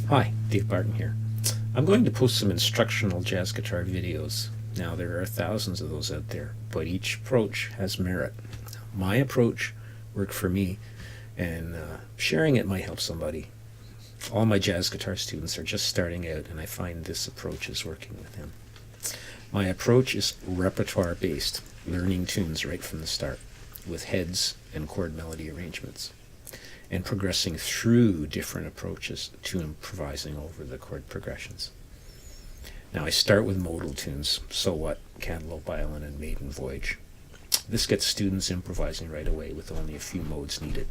Hi, Dave Barton here. I'm going to post some instructional jazz guitar videos. Now, there are thousands of those out there, but each approach has merit. My approach worked for me, and sharing it might help somebody. All my jazz guitar students are just starting out, and I find this approach is working with them. My approach is repertoire-based, learning tunes right from the start, with heads and chord melody arrangements, and progressing through different approaches to improvising over the chord progressions. Now, I start with modal tunes, So What, Cantaloupe Island, and Maiden Voyage. This gets students improvising right away with only a few modes needed.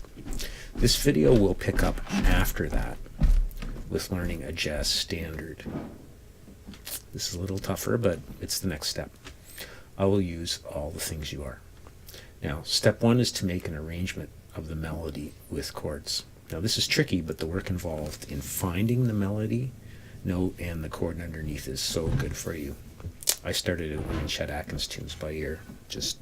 This video will pick up after that with learning a jazz standard. This is a little tougher, but it's the next step. I will use All the Things You Are. Now, step one is to make an arrangement of the melody with chords. Now, this is tricky, but the work involved in finding the melody, note, and the chord underneath is so good for you. I started out learning Chet Atkins tunes by ear, just,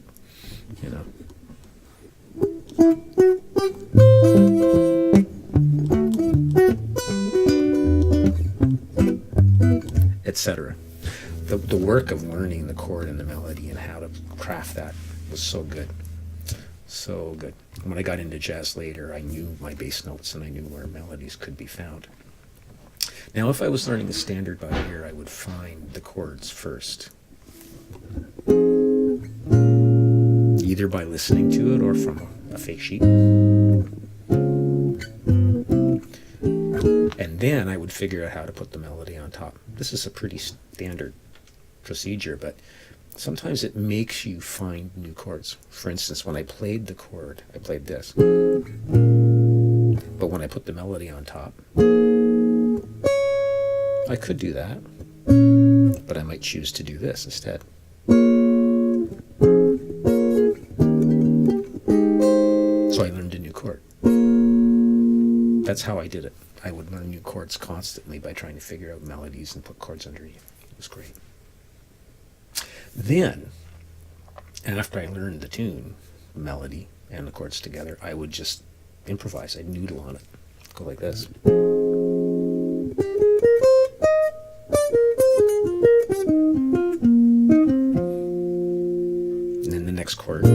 etc. The work of learning the chord and the melody and how to craft that was so good. So good. When I got into jazz later, I knew my bass notes and I knew where melodies could be found. Now, if I was learning a standard by ear, I would find the chords first, either by listening to it or from a fake sheet. And then I would figure out how to put the melody on top. This is a pretty standard procedure, but sometimes it makes you find new chords. For instance, when I played the chord, I played this. But when I put the melody on top, I could do that, but I might choose to do this instead. So I learned a new chord. That's how I did it. I would learn new chords constantly by trying to figure out melodies and put chords underneath. It was great. Then, after I learned the tune, melody, and the chords together, I would just improvise. I'd noodle on it. Go like this. And then the next chord.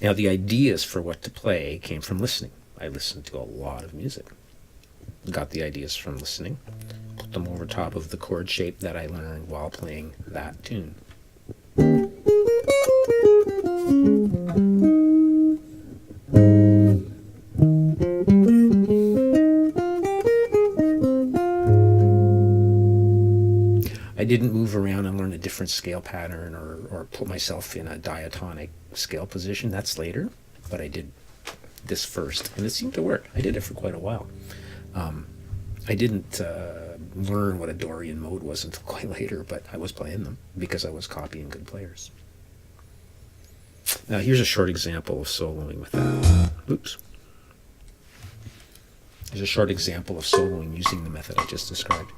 Now, the ideas for what to play came from listening. I listened to a lot of music. Got the ideas from listening, put them over top of the chord shape that I learned while playing that tune. I didn't move around and learn a different scale pattern or put myself in a diatonic scale position. That's later, but I did this first, and it seemed to work. I did it for quite a while. I didn't learn what a Dorian mode was until quite later, but I was playing them because I was copying good players. Now, here's a short example of soloing with that. Oops. Here's a short example of soloing using the method I just described.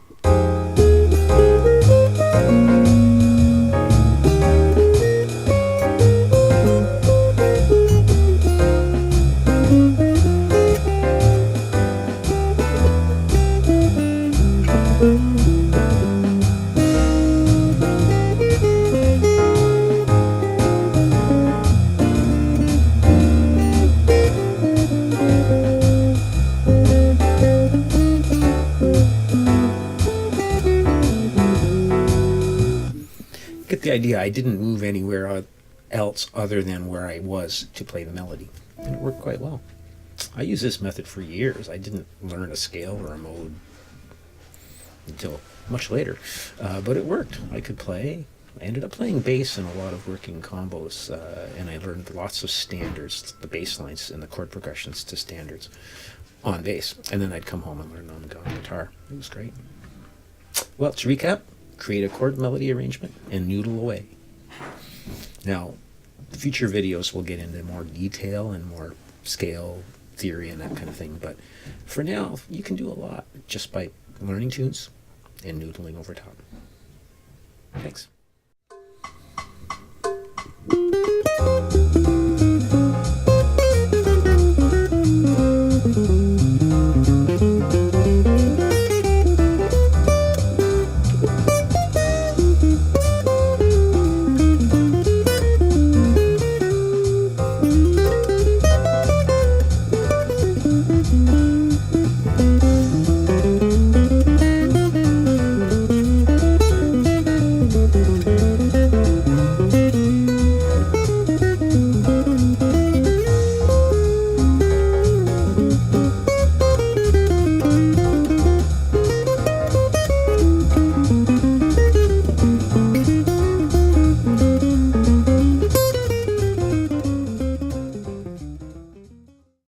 Get the idea. I didn't move anywhere else other than where I was to play the melody, and it worked quite well. I used this method for years. I didn't learn a scale or a mode until much later, but it worked. I could play. I ended up playing bass in a lot of working combos, and I learned lots of standards, the bass lines and the chord progressions to standards on bass, and then I'd come home and learn on guitar. It was great. Well, to recap, create a chord melody arrangement and noodle away. Now, the future videos will get into more detail and more scale theory and that kind of thing, but for now, you can do a lot just by learning tunes and noodling over top. Thanks.